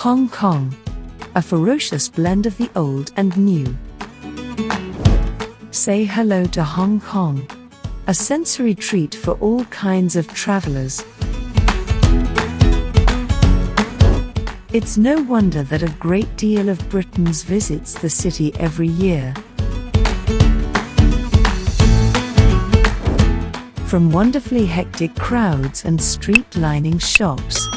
Hong Kong, a ferocious blend of the old and new. Say hello to Hong Kong, a sensory treat for all kinds of travelers. It's no wonder that a great deal of Britons visits the city every year. From wonderfully hectic crowds and street-lining shops,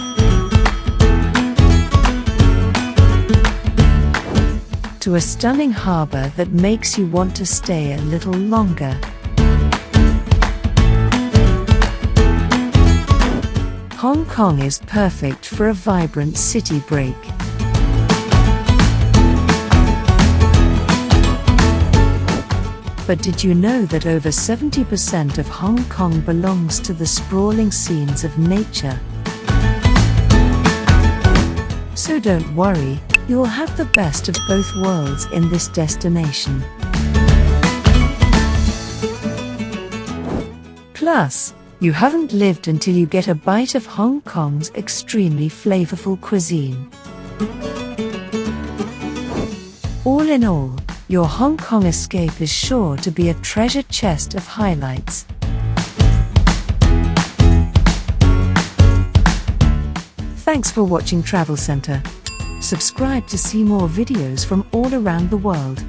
to a stunning harbour that makes you want to stay a little longer. Hong Kong is perfect for a vibrant city break. But did you know that over 70% of Hong Kong belongs to the sprawling scenes of nature? So don't worry, you'll have the best of both worlds in this destination. Plus, you haven't lived until you get a bite of Hong Kong's extremely flavourful cuisine. All in all, your Hong Kong escape is sure to be a treasure chest of highlights. Thanks for watching Travel Centre. Subscribe to see more videos from all around the world.